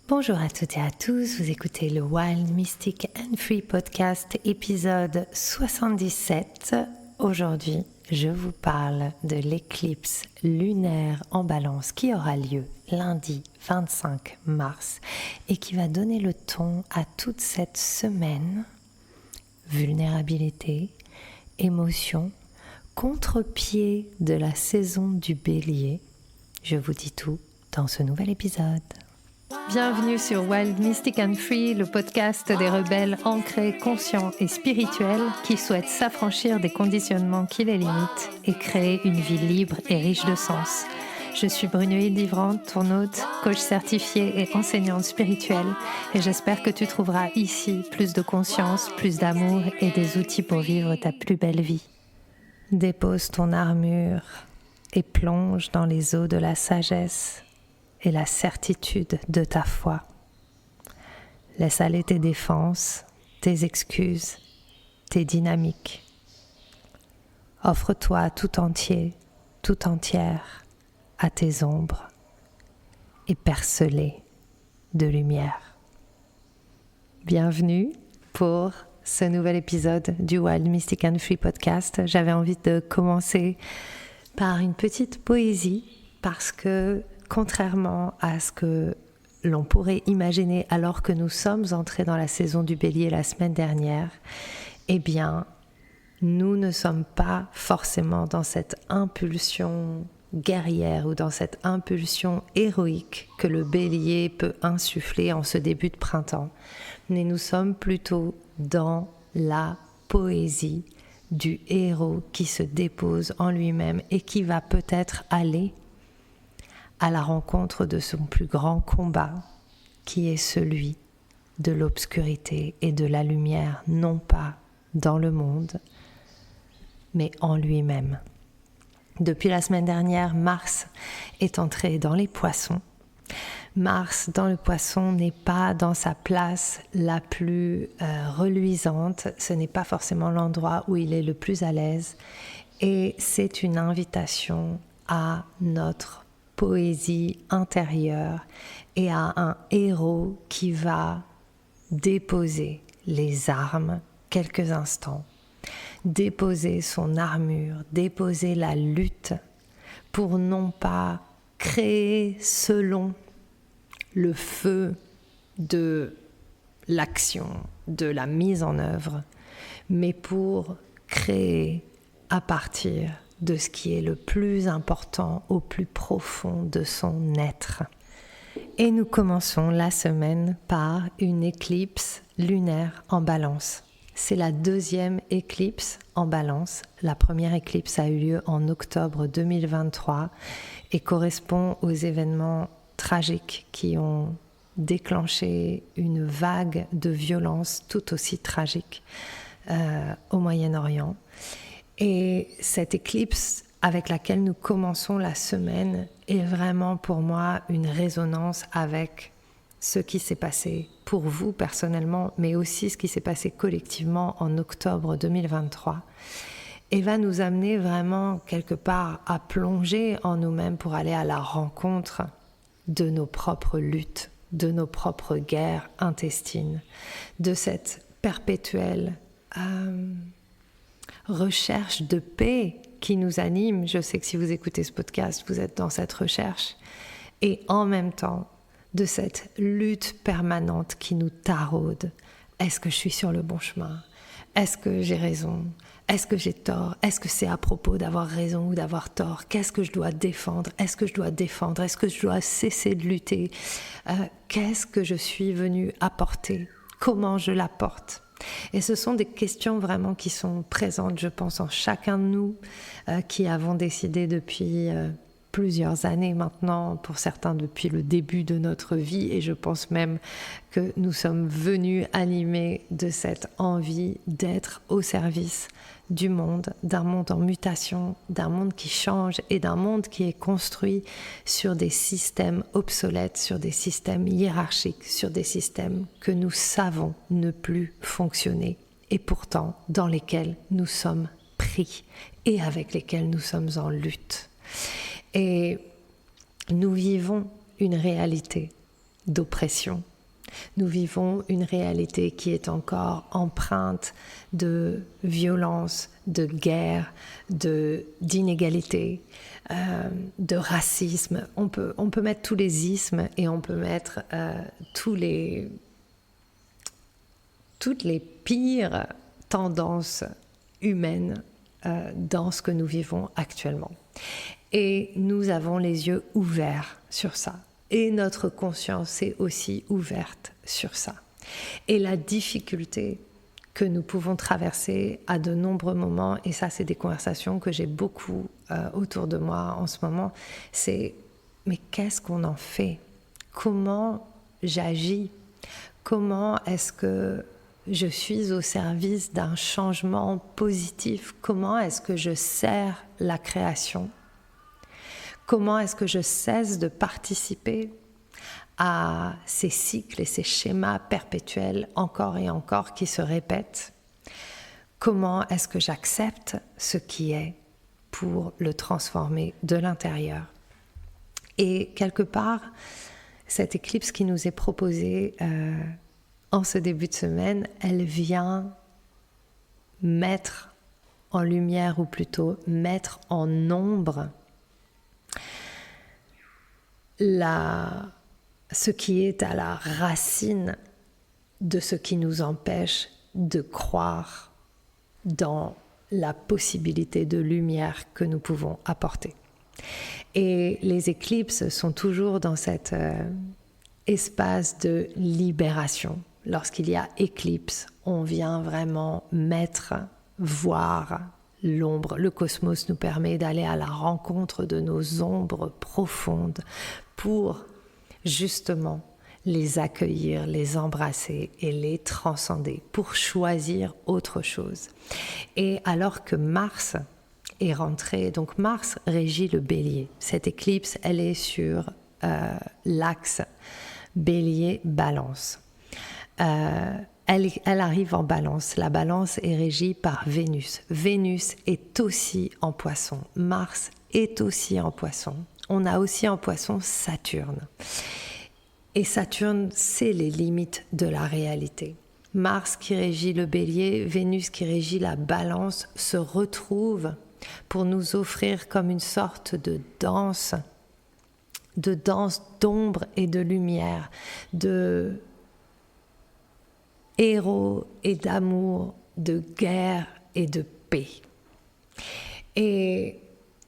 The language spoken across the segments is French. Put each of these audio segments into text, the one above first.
Bonjour à toutes et à tous, vous écoutez le Wild Mystic and Free Podcast épisode 77. Aujourd'hui, je vous parle de l'éclipse lunaire en Balance qui aura lieu lundi 25 mars et qui va donner le ton à toute cette semaine. Vulnérabilité, émotion, contre-pied de la saison du Bélier. Je vous dis tout dans ce nouvel épisode. Bienvenue sur Wild Mystic and Free, le podcast des rebelles ancrés, conscients et spirituels qui souhaitent s'affranchir des conditionnements qui les limitent et créer une vie libre et riche de sens. Je suis Brunoïde Livrante, ton hôte, coach certifiée et enseignante spirituelle, et j'espère que tu trouveras ici plus de conscience, plus d'amour et des outils pour vivre ta plus belle vie. Dépose ton armure et plonge dans les eaux de la sagesse et la certitude de ta foi. Laisse aller tes défenses, tes excuses, tes dynamiques. Offre-toi tout entier, tout entière à tes ombres et perce-les de lumière. Bienvenue pour ce nouvel épisode du Wild Mystic and Free Podcast. J'avais envie de commencer par une petite poésie parce que contrairement à ce que l'on pourrait imaginer alors que nous sommes entrés dans la saison du Bélier la semaine dernière, eh bien, nous ne sommes pas forcément dans cette impulsion guerrière ou dans cette impulsion héroïque que le Bélier peut insuffler en ce début de printemps, mais nous sommes plutôt dans la poésie du héros qui se dépose en lui-même et qui va peut-être aller à la rencontre de son plus grand combat, qui est celui de l'obscurité et de la lumière, non pas dans le monde, mais en lui-même. Depuis la semaine dernière, Mars est entré dans les poissons. Mars, dans le poisson, n'est pas dans sa place la plus reluisante, ce n'est pas forcément l'endroit où il est le plus à l'aise, et c'est une invitation à notre poésie intérieure et à un héros qui va déposer les armes quelques instants, déposer son armure, déposer la lutte pour non pas créer selon le feu de l'action, de la mise en œuvre, mais pour créer à partir de ce qui est le plus important au plus profond de son être. Et nous commençons la semaine par une éclipse lunaire en Balance. C'est la deuxième éclipse en Balance. La première éclipse a eu lieu en octobre 2023 et correspond aux événements tragiques qui ont déclenché une vague de violence tout aussi tragique au Moyen-Orient. Et cette éclipse avec laquelle nous commençons la semaine est vraiment pour moi une résonance avec ce qui s'est passé pour vous personnellement, mais aussi ce qui s'est passé collectivement en octobre 2023, et va nous amener vraiment quelque part à plonger en nous-mêmes pour aller à la rencontre de nos propres luttes, de nos propres guerres intestines, de cette perpétuelle recherche de paix qui nous anime. Je sais que si vous écoutez ce podcast, vous êtes dans cette recherche. Et en même temps, de cette lutte permanente qui nous taraude. Est-ce que je suis sur le bon chemin ? Est-ce que j'ai raison ? Est-ce que j'ai tort ? Est-ce que c'est à propos d'avoir raison ou d'avoir tort ? Qu'est-ce que je dois défendre ? Est-ce que je dois défendre ? Est-ce que je dois cesser de lutter ? Qu'est-ce que je suis venue apporter ? Comment je l'apporte ? Et ce sont des questions vraiment qui sont présentes, je pense, en chacun de nous, qui avons décidé depuis plusieurs années maintenant, pour certains depuis le début de notre vie, et je pense même que nous sommes venus animés de cette envie d'être au service du monde, d'un monde en mutation, d'un monde qui change et d'un monde qui est construit sur des systèmes obsolètes, sur des systèmes hiérarchiques, sur des systèmes que nous savons ne plus fonctionner et pourtant dans lesquels nous sommes pris et avec lesquels nous sommes en lutte. Et nous vivons une réalité d'oppression. Nous vivons une réalité qui est encore empreinte de violence, de guerre, d'inégalité, de racisme. On peut mettre tous les ismes et on peut mettre toutes les pires tendances humaines dans ce que nous vivons actuellement. Et nous avons les yeux ouverts sur ça. Et notre conscience est aussi ouverte sur ça. Et la difficulté que nous pouvons traverser à de nombreux moments, et ça c'est des conversations que j'ai beaucoup autour de moi en ce moment, c'est mais qu'est-ce qu'on en fait? Comment j'agis? Comment est-ce que je suis au service d'un changement positif? Comment est-ce que je sers la création? Comment est-ce que je cesse de participer à ces cycles et ces schémas perpétuels encore et encore qui se répètent? Comment est-ce que j'accepte ce qui est pour le transformer de l'intérieur? Et quelque part, cette éclipse qui nous est proposée en ce début de semaine, elle vient mettre en lumière, ou plutôt mettre en ombre ce qui est à la racine de ce qui nous empêche de croire dans la possibilité de lumière que nous pouvons apporter. Et les éclipses sont toujours dans cet espace de libération. Lorsqu'il y a éclipse, on vient vraiment voir l'ombre. Le cosmos nous permet d'aller à la rencontre de nos ombres profondes pour justement les accueillir, les embrasser et les transcender, pour choisir autre chose. Et alors que Mars est rentré, donc Mars régit le Bélier. Cette éclipse, elle est sur l'axe Bélier-Balance. Elle arrive en Balance. La Balance est régie par Vénus. Vénus est aussi en Poisson. Mars est aussi en Poisson. On a aussi en Poisson Saturne. Et Saturne, c'est les limites de la réalité. Mars qui régit le Bélier, Vénus qui régit la Balance se retrouvent pour nous offrir comme une sorte de danse d'ombre et de lumière, de héros et d'amour, de guerre et de paix. Et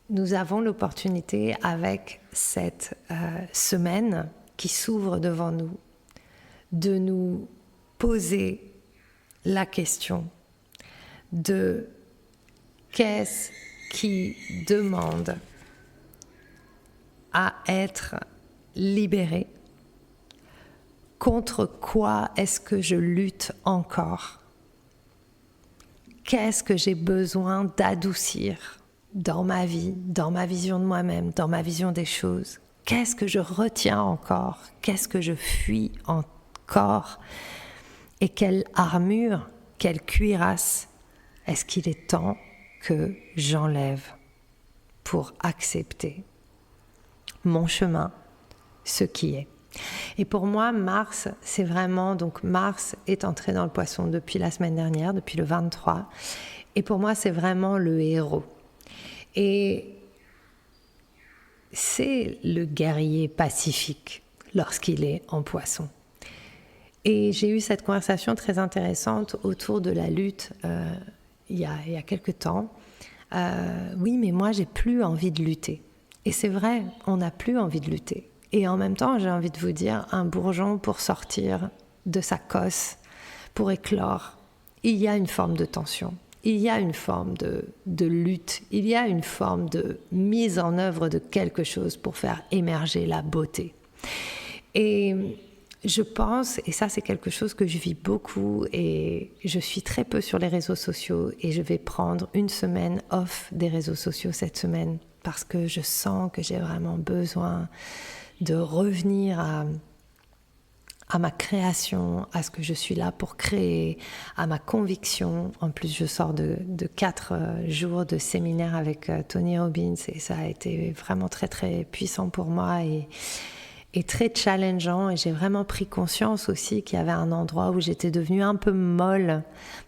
nous avons l'opportunité avec cette semaine qui s'ouvre devant nous de nous poser la question de qu'est-ce qui demande à être libéré, contre quoi est-ce que je lutte encore, qu'est-ce que j'ai besoin d'adoucir dans ma vie, dans ma vision de moi-même, dans ma vision des choses, qu'est-ce que je retiens encore, qu'est-ce que je fuis encore, et quelle armure, quelle cuirasse est-ce qu'il est temps que j'enlève pour accepter mon chemin, ce qui est. Et pour moi, Mars, c'est vraiment, donc Mars est entré dans le Poisson depuis la semaine dernière, depuis le 23, et pour moi, c'est vraiment le héros. Et c'est le guerrier pacifique lorsqu'il est en Poisson. Et j'ai eu cette conversation très intéressante autour de la lutte il y a quelque temps. Oui, mais moi, j'ai plus envie de lutter. Et c'est vrai, on n'a plus envie de lutter. Et en même temps, j'ai envie de vous dire, un bourgeon pour sortir de sa cosse, pour éclore, il y a une forme de tension, il y a une forme de lutte, il y a une forme de mise en œuvre de quelque chose pour faire émerger la beauté. Et je pense, et ça c'est quelque chose que je vis beaucoup, et je suis très peu sur les réseaux sociaux, et je vais prendre une semaine off des réseaux sociaux cette semaine, parce que je sens que j'ai vraiment besoin de revenir à ma création, à ce que je suis là pour créer, à ma conviction. En plus, je sors de 4 jours de séminaire avec Tony Robbins, et ça a été vraiment très très puissant pour moi, et très challengeant, et j'ai vraiment pris conscience aussi qu'il y avait un endroit où j'étais devenue un peu molle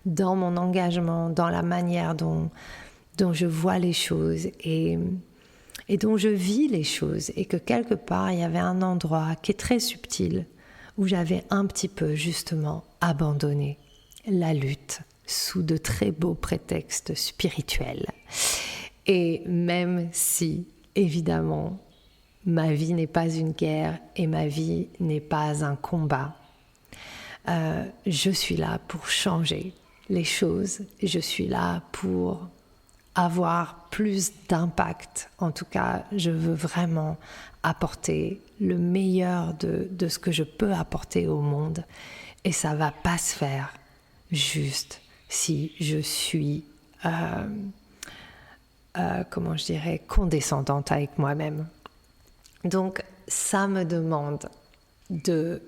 dans mon engagement, dans la manière dont je vois les choses et dont je vis les choses, et que quelque part il y avait un endroit qui est très subtil où j'avais un petit peu justement abandonné la lutte sous de très beaux prétextes spirituels. Et même si, évidemment, ma vie n'est pas une guerre et ma vie n'est pas un combat, je suis là pour changer les choses. Je suis là pour avoir plus d'impact. En tout cas, je veux vraiment apporter le meilleur de ce que je peux apporter au monde. Et ça ne va pas se faire juste si je suis, comment je dirais, condescendante avec moi-même. Donc, ça me demande de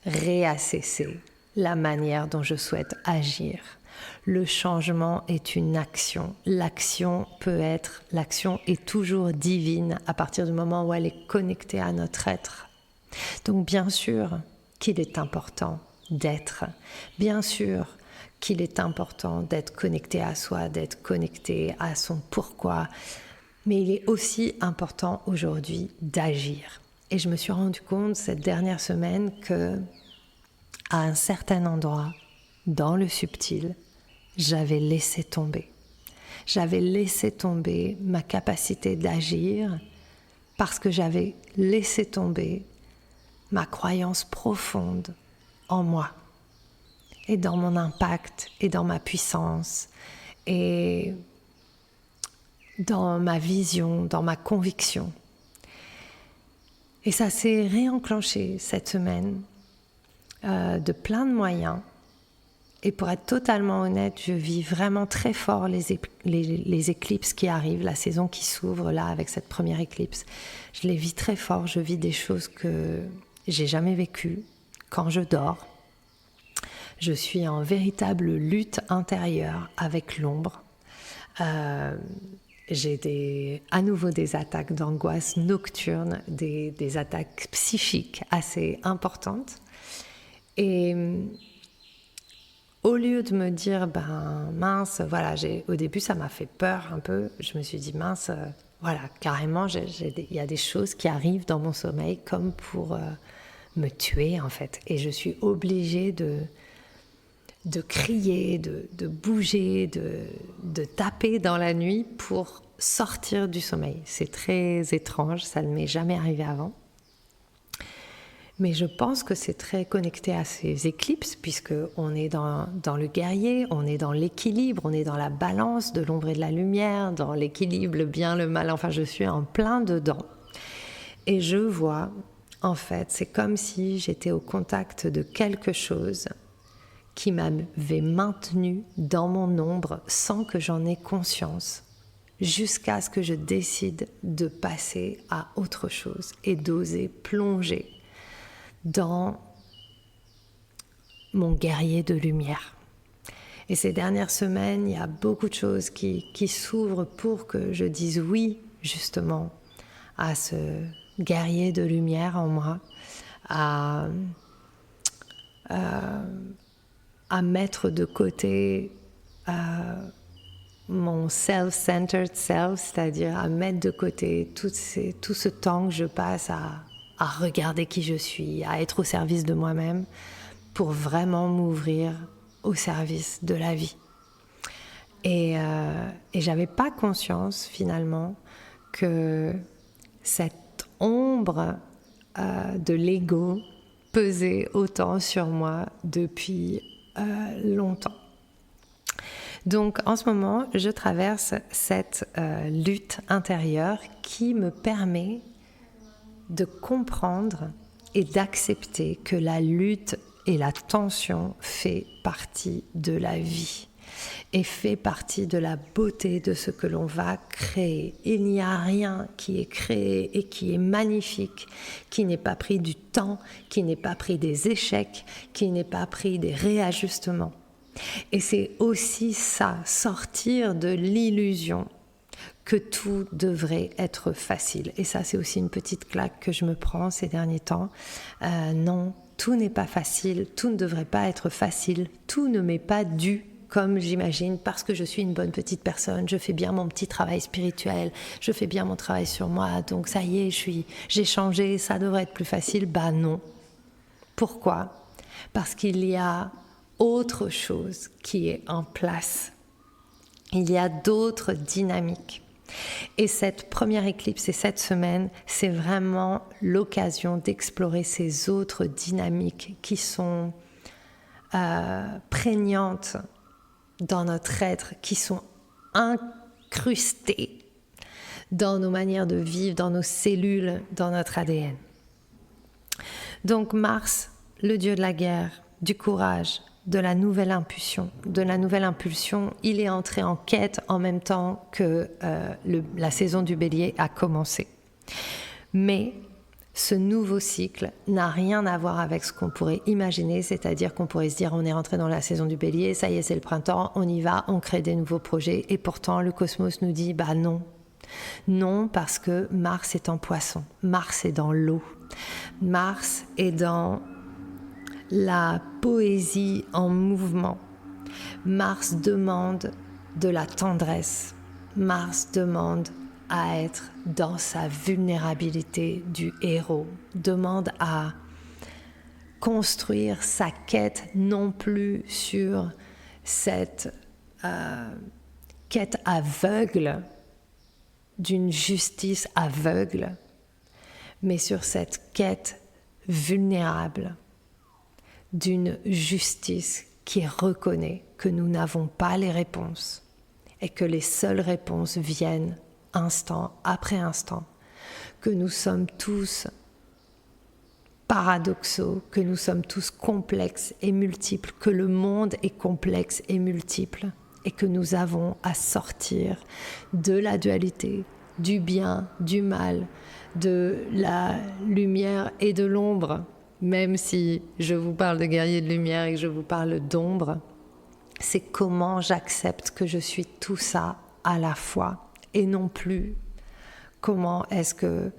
réassesser la manière dont je souhaite agir. Le changement est une action. L'action est toujours divine à partir du moment où elle est connectée à notre être. Donc, bien sûr qu'il est important d'être. Bien sûr qu'il est important d'être connecté à soi, d'être connecté à son pourquoi. Mais il est aussi important aujourd'hui d'agir. Et je me suis rendu compte cette dernière semaine que, à un certain endroit, dans le subtil, j'avais laissé tomber. J'avais laissé tomber ma capacité d'agir parce que j'avais laissé tomber ma croyance profonde en moi et dans mon impact et dans ma puissance et dans ma vision, dans ma conviction. Et ça s'est réenclenché cette semaine de plein de moyens. Et pour être totalement honnête, je vis vraiment très fort les éclipses qui arrivent, la saison qui s'ouvre là avec cette première éclipse. Je les vis très fort, je vis des choses que j'ai jamais vécues quand je dors. Je suis en véritable lutte intérieure avec l'ombre. J'ai à nouveau des attaques d'angoisse nocturne, des attaques psychiques assez importantes. Et au lieu de me dire, mince, voilà, au début ça m'a fait peur un peu, je me suis dit, mince, voilà, carrément, il y a des choses qui arrivent dans mon sommeil comme pour me tuer en fait. Et je suis obligée de crier, de bouger, de taper dans la nuit pour sortir du sommeil. C'est très étrange, ça ne m'est jamais arrivé avant. Mais je pense que c'est très connecté à ces éclipses, puisqu'on est dans le guerrier, on est dans l'équilibre, on est dans la balance de l'ombre et de la lumière, dans l'équilibre, le bien, le mal, enfin je suis en plein dedans. Et je vois, en fait, c'est comme si j'étais au contact de quelque chose qui m'avait maintenue dans mon ombre sans que j'en ai conscience, jusqu'à ce que je décide de passer à autre chose et d'oser plonger dans mon guerrier de lumière. Et ces dernières semaines, il y a beaucoup de choses qui s'ouvrent pour que je dise oui, justement, à ce guerrier de lumière en moi, à mettre de côté mon self-centered self, c'est-à-dire à mettre de côté tout ce temps que je passe à regarder qui je suis, à être au service de moi-même, pour vraiment m'ouvrir au service de la vie. Et j'avais pas conscience finalement que cette ombre de l'ego pesait autant sur moi depuis longtemps. Donc en ce moment, je traverse cette lutte intérieure qui me permet de comprendre et d'accepter que la lutte et la tension fait partie de la vie et fait partie de la beauté de ce que l'on va créer. Il n'y a rien qui est créé et qui est magnifique, qui n'ait pas pris du temps, qui n'ait pas pris des échecs, qui n'ait pas pris des réajustements. Et c'est aussi ça, sortir de l'illusion que tout devrait être facile. Et ça, c'est aussi une petite claque que je me prends ces derniers temps. Non, tout n'est pas facile, tout ne devrait pas être facile, tout ne m'est pas dû comme j'imagine, parce que je suis une bonne petite personne, je fais bien mon petit travail spirituel, je fais bien mon travail sur moi, donc ça y est, j'ai changé, ça devrait être plus facile. Bah non. Pourquoi ? Parce qu'il y a autre chose qui est en place. Il y a d'autres dynamiques. Et cette première éclipse et cette semaine, c'est vraiment l'occasion d'explorer ces autres dynamiques qui sont prégnantes dans notre être, qui sont incrustées dans nos manières de vivre, dans nos cellules, dans notre ADN. Donc Mars, le dieu de la guerre, du courage, de la nouvelle impulsion, il est entré en quête en même temps que la saison du Bélier a commencé. Mais ce nouveau cycle n'a rien à voir avec ce qu'on pourrait imaginer, c'est-à-dire qu'on pourrait se dire on est rentré dans la saison du Bélier, ça y est, c'est le printemps, on y va, on crée des nouveaux projets, et pourtant le cosmos nous dit bah non. Non, parce que Mars est en Poisson, Mars est dans l'eau, Mars est dans la poésie en mouvement. Mars demande de la tendresse, Mars demande à être dans sa vulnérabilité du héros, demande à construire sa quête non plus sur cette quête aveugle d'une justice aveugle, mais sur cette quête vulnérable d'une justice qui reconnaît que nous n'avons pas les réponses et que les seules réponses viennent instant après instant, que nous sommes tous paradoxaux, que nous sommes tous complexes et multiples, que le monde est complexe et multiple et que nous avons à sortir de la dualité, du bien, du mal, de la lumière et de l'ombre. Même si je vous parle de guerrier de lumière et que je vous parle d'ombre, c'est comment j'accepte que je suis tout ça à la fois et non plus comment est-ce que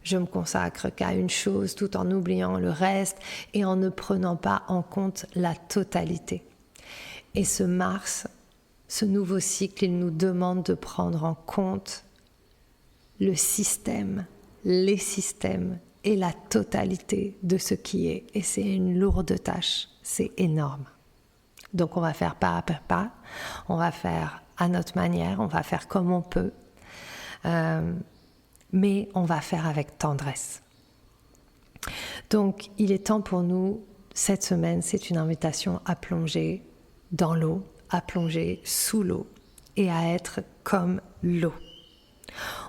je me consacre qu'à une chose tout en oubliant le reste et en ne prenant pas en compte la totalité. Et ce Mars, ce nouveau cycle, il nous demande de prendre en compte le système, les systèmes et la totalité de ce qui est. Et c'est une lourde tâche, c'est énorme. Donc on va faire pas à pas, on va faire à notre manière, on va faire comme on peut, mais on va faire avec tendresse. Donc il est temps pour nous, cette semaine, c'est une invitation à plonger dans l'eau, à plonger sous l'eau et à être comme l'eau.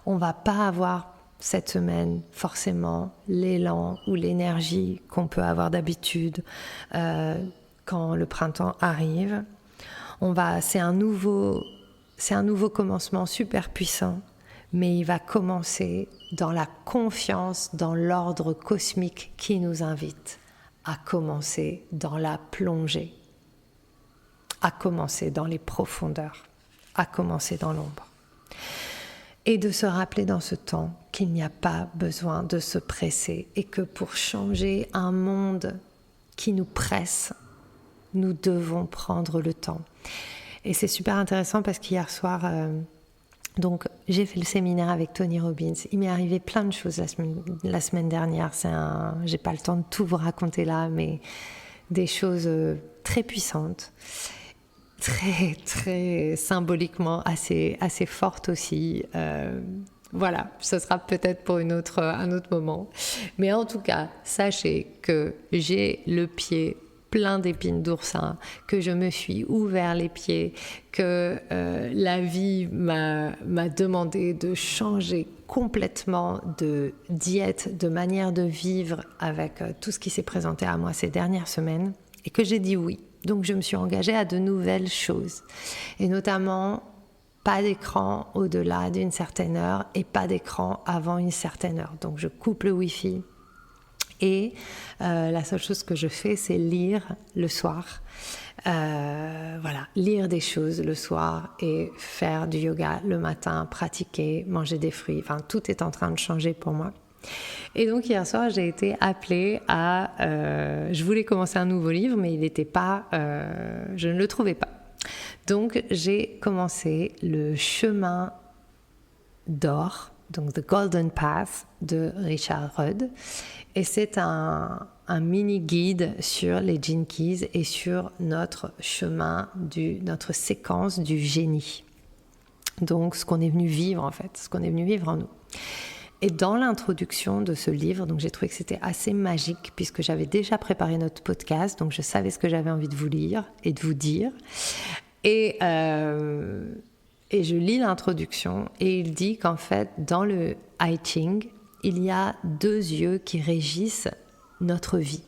On va pas avoir cette semaine forcément l'élan ou l'énergie qu'on peut avoir d'habitude quand le printemps arrive. C'est un nouveau commencement super puissant, mais il va commencer dans la confiance dans l'ordre cosmique qui nous invite à commencer dans la plongée, à commencer dans les profondeurs, à commencer dans l'ombre. Et de se rappeler dans ce temps qu'il n'y a pas besoin de se presser et que pour changer un monde qui nous presse, nous devons prendre le temps. Et c'est super intéressant parce qu'hier soir, donc j'ai fait le séminaire avec Tony Robbins. Il m'est arrivé plein de choses la semaine dernière. J'ai pas le temps de tout vous raconter là, mais des choses très puissantes. Très, très symboliquement assez forte aussi. Voilà, ce sera peut-être pour un autre moment. Mais en tout cas, sachez que j'ai le pied plein d'épines d'oursin, que je me suis ouvert les pieds, que la vie m'a demandé de changer complètement de diète, de manière de vivre avec tout ce qui s'est présenté à moi ces dernières semaines et que j'ai dit oui. Donc je me suis engagée à de nouvelles choses et notamment pas d'écran au-delà d'une certaine heure et pas d'écran avant une certaine heure. Donc je coupe le Wi-Fi Et la seule chose que je fais, c'est lire le soir. Lire des choses le soir et faire du yoga le matin, pratiquer, manger des fruits. Enfin, tout est en train de changer pour moi. Et donc hier soir, j'ai été appelée à... je voulais commencer un nouveau livre, mais il n'était pas... je ne le trouvais pas. Donc j'ai commencé le chemin d'or, donc The Golden Path de Richard Rudd. Et c'est un mini guide sur les Gene Keys et sur notre chemin, notre séquence du génie. Donc ce qu'on est venu vivre en fait, ce qu'on est venu vivre en nous. Et dans l'introduction de ce livre, donc j'ai trouvé que c'était assez magique puisque j'avais déjà préparé notre podcast, donc je savais ce que j'avais envie de vous lire et de vous dire. Et je lis l'introduction et il dit qu'en fait, dans le I Ching, il y a 2 yeux qui régissent notre vie.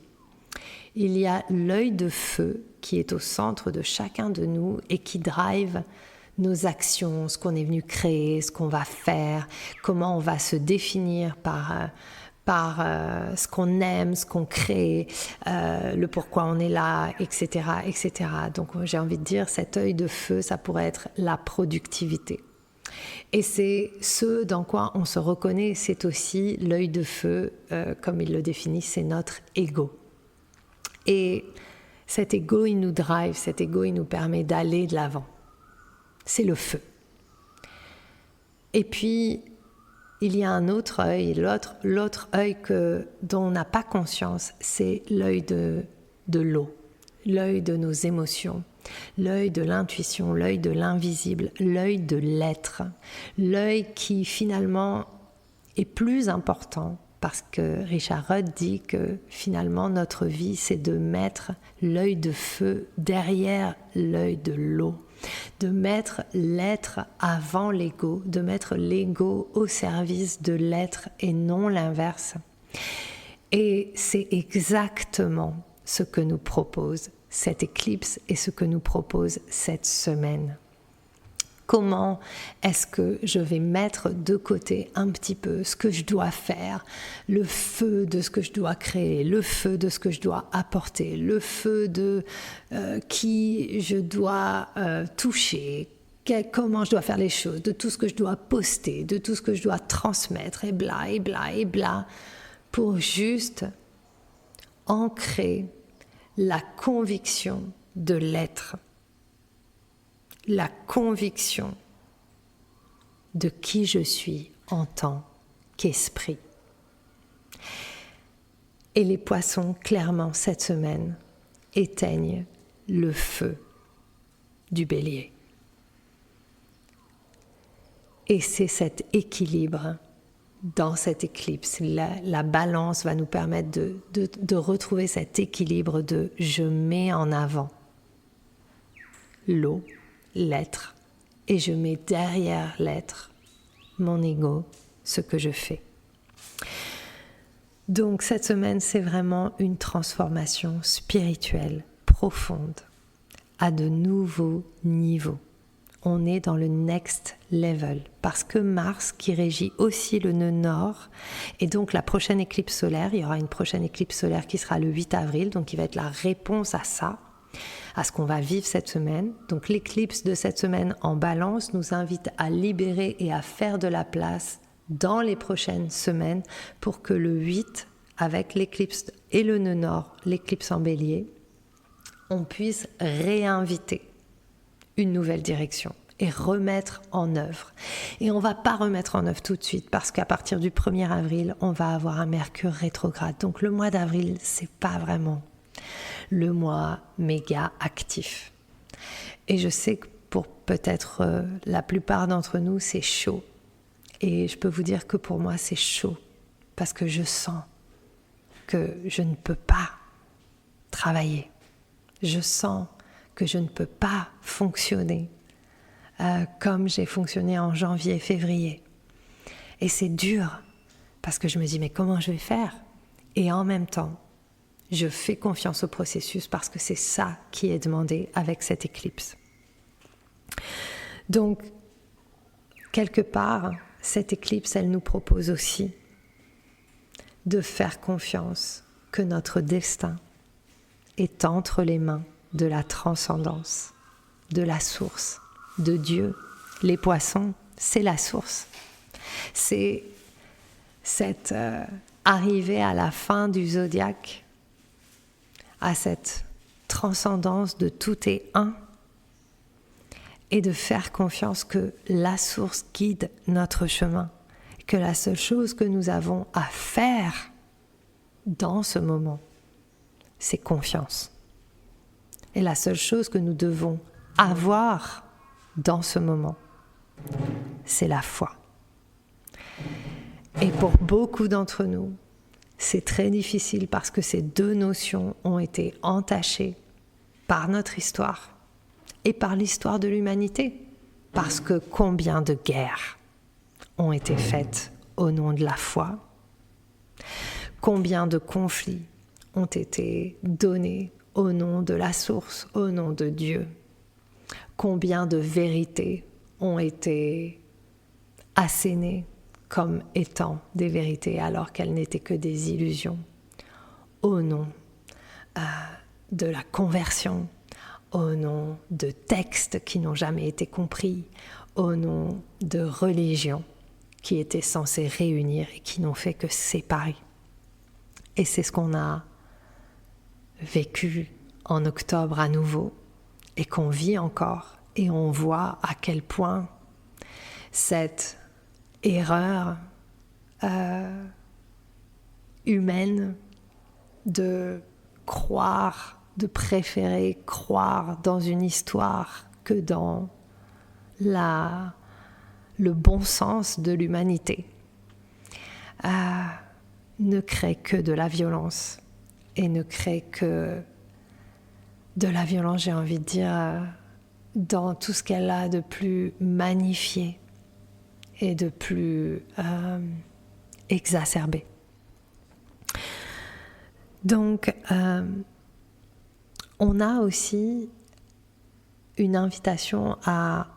Il y a l'œil de feu qui est au centre de chacun de nous et qui drive nos actions, ce qu'on est venu créer, ce qu'on va faire, comment on va se définir par ce qu'on aime, ce qu'on crée, le pourquoi on est là, etc., etc. Donc j'ai envie de dire, cet œil de feu, ça pourrait être la productivité. Et c'est ce dans quoi on se reconnaît, c'est aussi l'œil de feu, comme il le définit, c'est notre ego. Et cet ego, il nous drive, cet ego, il nous permet d'aller de l'avant. C'est le feu. Et puis, il y a un autre œil, l'autre œil dont on n'a pas conscience, c'est l'œil de l'eau, l'œil de nos émotions, l'œil de l'intuition, l'œil de l'invisible, l'œil de l'être, l'œil qui finalement est plus important parce que Richard Rudd dit que finalement notre vie c'est de mettre l'œil de feu derrière l'œil de l'eau, de mettre l'être avant l'ego, de mettre l'ego au service de l'être et non l'inverse. Et c'est exactement ce que nous propose cette éclipse et ce que nous propose cette semaine. Comment est-ce que je vais mettre de côté un petit peu ce que je dois faire, le feu de ce que je dois créer, le feu de ce que je dois apporter, le feu de qui je dois toucher, comment je dois faire les choses, de tout ce que je dois poster, de tout ce que je dois transmettre, et bla, et bla, et bla, pour juste ancrer la conviction de l'être. La conviction de qui je suis en tant qu'esprit. Et les poissons, clairement, cette semaine, éteignent le feu du bélier. Et c'est cet équilibre dans cette éclipse. La balance va nous permettre de retrouver cet équilibre de je mets en avant l'eau, l'être, et je mets derrière l'être, mon ego, ce que je fais. Donc cette semaine, c'est vraiment une transformation spirituelle profonde à de nouveaux niveaux. On est dans le next level parce que Mars, qui régit aussi le nœud nord, et donc la prochaine éclipse solaire, il y aura une prochaine éclipse solaire qui sera le 8 avril, donc qui va être la réponse à ça, à ce qu'on va vivre cette semaine. Donc l'éclipse de cette semaine en balance nous invite à libérer et à faire de la place dans les prochaines semaines pour que le 8, avec l'éclipse et le nœud nord, l'éclipse en bélier, on puisse réinviter une nouvelle direction et remettre en œuvre. Et on ne va pas remettre en œuvre tout de suite parce qu'à partir du 1er avril, on va avoir un Mercure rétrograde. Donc le mois d'avril, c'est pas vraiment le mois méga actif. Et je sais que pour peut-être la plupart d'entre nous, c'est chaud. Et je peux vous dire que pour moi, c'est chaud parce que je sens que je ne peux pas travailler. Je sens que je ne peux pas fonctionner comme j'ai fonctionné en janvier et février. Et c'est dur parce que je me dis mais comment je vais faire ? Et en même temps, je fais confiance au processus parce que c'est ça qui est demandé avec cette éclipse. Donc, quelque part, cette éclipse, elle nous propose aussi de faire confiance que notre destin est entre les mains de la transcendance, de la source, de Dieu. Les poissons, c'est la source. C'est cette arrivée à la fin du zodiaque, à cette transcendance de tout est un, et de faire confiance que la source guide notre chemin, que la seule chose que nous avons à faire dans ce moment, c'est confiance. Et la seule chose que nous devons avoir dans ce moment, c'est la foi. Et pour beaucoup d'entre nous, c'est très difficile parce que ces deux notions ont été entachées par notre histoire et par l'histoire de l'humanité. Parce que combien de guerres ont été faites au nom de la foi? Combien de conflits ont été donnés au nom de la source, au nom de Dieu? Combien de vérités ont été assénées comme étant des vérités alors qu'elles n'étaient que des illusions, au nom de la conversion, au nom de textes qui n'ont jamais été compris, au nom de religions qui étaient censées réunir et qui n'ont fait que séparer. Et c'est ce qu'on a vécu en octobre à nouveau et qu'on vit encore, et on voit à quel point cette erreur humaine de croire, de préférer croire dans une histoire que dans le bon sens de l'humanité, ne crée que de la violence, et ne crée que de la violence, j'ai envie de dire, dans tout ce qu'elle a de plus magnifié et de plus exacerbé. Donc, on a aussi une invitation à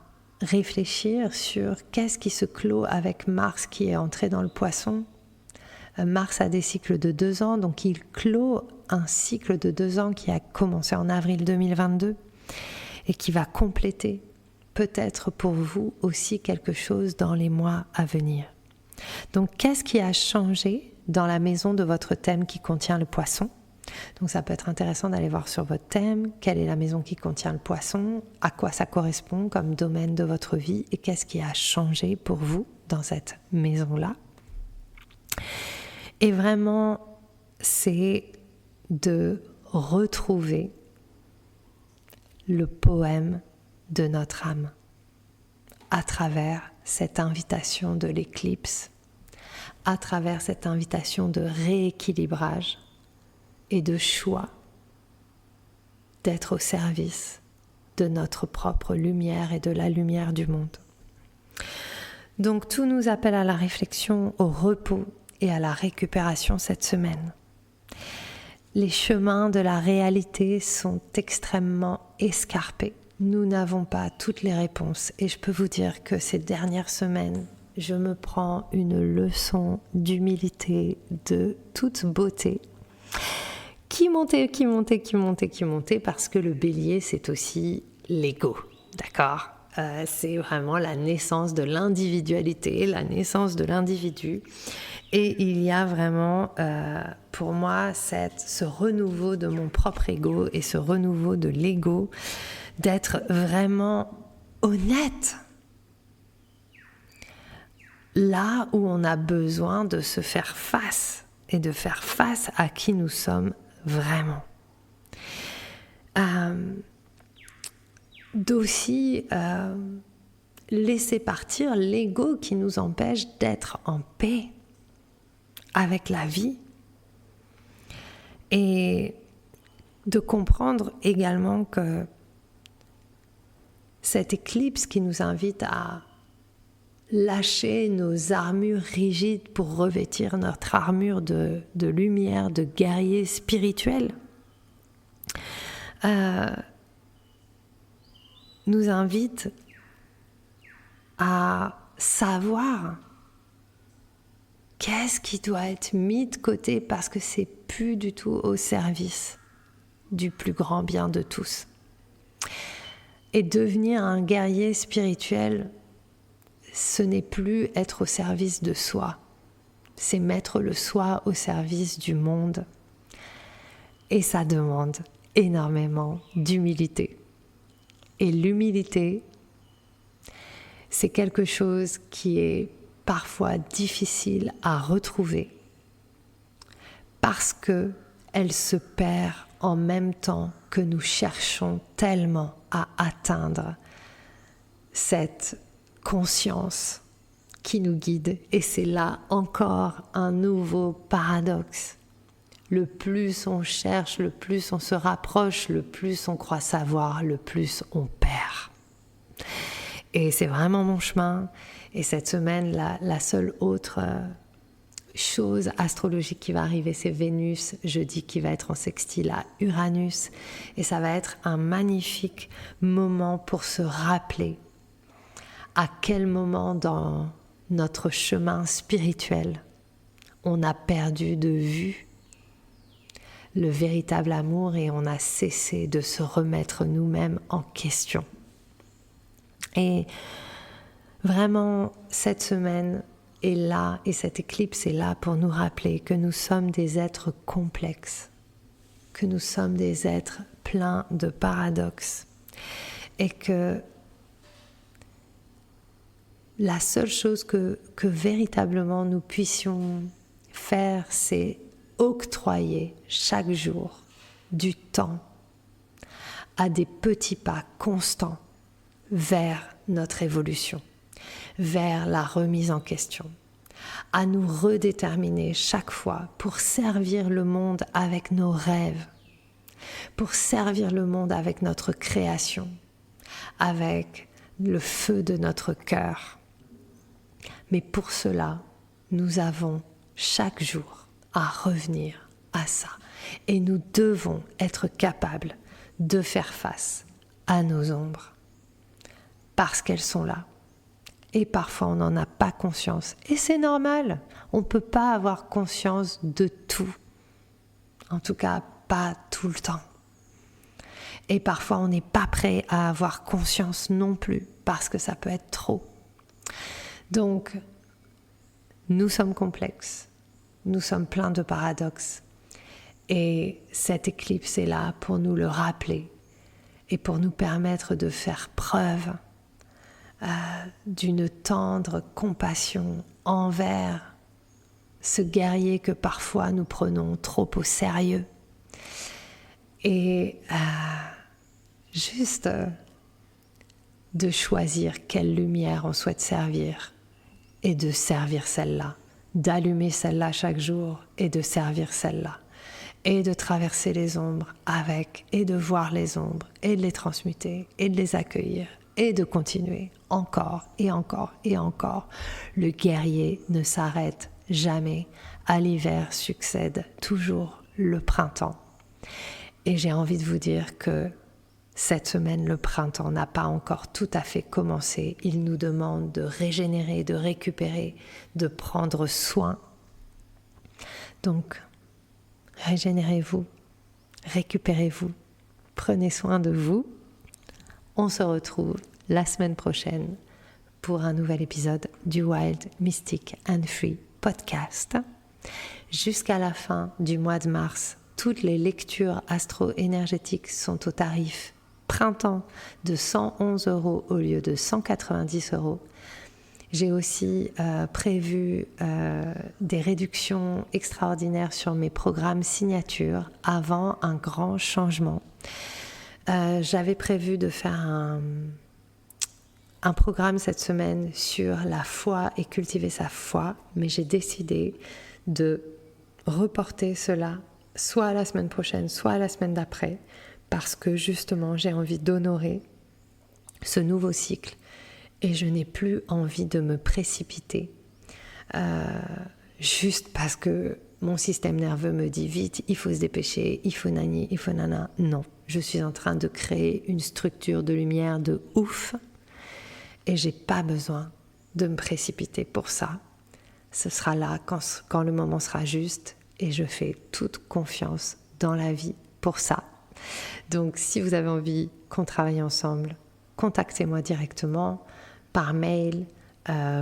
réfléchir sur qu'est-ce qui se clôt avec Mars qui est entré dans le Poisson. Mars a des cycles de 2 ans, donc il clôt un cycle de 2 ans qui a commencé en avril 2022 et qui va compléter peut-être pour vous aussi quelque chose dans les mois à venir. Donc, qu'est-ce qui a changé dans la maison de votre thème qui contient le Poisson? Donc, ça peut être intéressant d'aller voir sur votre thème, quelle est la maison qui contient le Poisson, à quoi ça correspond comme domaine de votre vie et qu'est-ce qui a changé pour vous dans cette maison-là. Et vraiment, c'est de retrouver le poème de notre âme à travers cette invitation de l'éclipse, à travers cette invitation de rééquilibrage et de choix d'être au service de notre propre lumière et de la lumière du monde. Donc tout nous appelle à la réflexion, au repos et à la récupération cette semaine. Les chemins de la réalité sont extrêmement escarpés. Nous n'avons pas toutes les réponses et je peux vous dire que ces dernières semaines, je me prends une leçon d'humilité de toute beauté qui montait parce que le bélier c'est aussi l'ego, d'accord ? C'est vraiment la naissance de l'individualité, la naissance de l'individu. Et il y a vraiment, pour moi, ce renouveau de mon propre ego et ce renouveau de l'ego, d'être vraiment honnête. Là où on a besoin de se faire face et de faire face à qui nous sommes vraiment. D'aussi laisser partir l'ego qui nous empêche d'être en paix avec la vie et de comprendre également que cette éclipse qui nous invite à lâcher nos armures rigides pour revêtir notre armure de lumière, de guerrier spirituel, nous invite à savoir Qu'est-ce qui doit être mis de côté parce que c'est plus du tout au service du plus grand bien de tous? Et devenir un guerrier spirituel, ce n'est plus être au service de soi, c'est mettre le soi au service du monde. Et ça demande énormément d'humilité. Et l'humilité, c'est quelque chose qui est parfois difficile à retrouver parce qu'elle se perd en même temps que nous cherchons tellement à atteindre cette conscience qui nous guide. Et c'est là encore un nouveau paradoxe. Le plus on cherche, le plus on se rapproche, le plus on croit savoir, le plus on perd. Et c'est vraiment mon chemin. Et cette semaine, la seule autre chose astrologique qui va arriver, c'est Vénus, jeudi, qui va être en sextile à Uranus. Et ça va être un magnifique moment pour se rappeler à quel moment dans notre chemin spirituel on a perdu de vue le véritable amour et on a cessé de se remettre nous-mêmes en question. Et vraiment, cette semaine est là, et cette éclipse est là pour nous rappeler que nous sommes des êtres complexes, que nous sommes des êtres pleins de paradoxes, et que la seule chose que véritablement nous puissions faire, c'est octroyer chaque jour du temps à des petits pas constants vers notre évolution, vers la remise en question, à nous redéterminer chaque fois pour servir le monde avec nos rêves, pour servir le monde avec notre création, avec le feu de notre cœur. Mais pour cela, nous avons chaque jour à revenir à ça. Et nous devons être capables de faire face à nos ombres. Parce qu'elles sont là. Et parfois, on n'en a pas conscience. Et c'est normal. On ne peut pas avoir conscience de tout. En tout cas, pas tout le temps. Et parfois, on n'est pas prêt à avoir conscience non plus, parce que ça peut être trop. Donc, nous sommes complexes. Nous sommes pleins de paradoxes. Et cette éclipse est là pour nous le rappeler et pour nous permettre de faire preuve d'une tendre compassion envers ce guerrier que parfois nous prenons trop au sérieux. Et juste de choisir quelle lumière on souhaite servir et de servir celle-là, d'allumer celle-là chaque jour et de servir celle-là, et de traverser les ombres avec, et de voir les ombres, et de les transmuter, et de les accueillir, et de continuer encore et encore et encore. Le guerrier ne s'arrête jamais. À l'hiver succède toujours le printemps. Et j'ai envie de vous dire que cette semaine, le printemps n'a pas encore tout à fait commencé. Il nous demande de régénérer, de récupérer, de prendre soin. Donc, régénérez-vous, récupérez-vous, prenez soin de vous. On se retrouve la semaine prochaine pour un nouvel épisode du Wild, Mystic and Free podcast. Jusqu'à la fin du mois de mars, toutes les lectures astro-énergétiques sont au tarif printemps de 111 € au lieu de 190 €. J'ai aussi prévu des réductions extraordinaires sur mes programmes signatures avant un grand changement. J'avais prévu de faire un programme cette semaine sur la foi et cultiver sa foi, mais j'ai décidé de reporter cela soit à la semaine prochaine, soit à la semaine d'après, parce que justement j'ai envie d'honorer ce nouveau cycle et je n'ai plus envie de me précipiter juste parce que mon système nerveux me dit vite, il faut se dépêcher, il faut nani, il faut nana. Non, je suis en train de créer une structure de lumière de ouf et j'ai pas besoin de me précipiter pour ça. ce sera là quand le moment sera juste et je fais toute confiance dans la vie pour ça. Donc si vous avez envie qu'on travaille ensemble, contactez-moi directement par mail.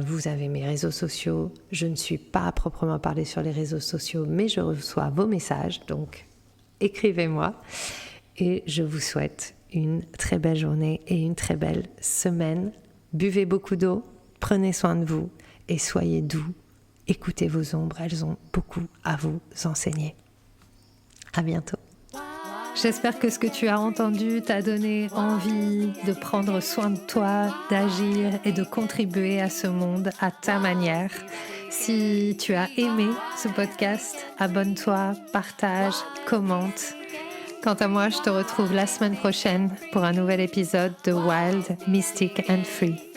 Vous avez mes réseaux sociaux. Je ne suis pas à proprement parler sur les réseaux sociaux, mais je reçois vos messages, donc écrivez-moi. Et je vous souhaite une très belle journée et une très belle semaine. Buvez beaucoup d'eau, prenez soin de vous et soyez doux. Écoutez vos ombres, elles ont beaucoup à vous enseigner. À bientôt. J'espère que ce que tu as entendu t'a donné envie de prendre soin de toi, d'agir et de contribuer à ce monde à ta manière. Si tu as aimé ce podcast, abonne-toi, partage, commente. Quant à moi, je te retrouve la semaine prochaine pour un nouvel épisode de Wild, Mystic and Free.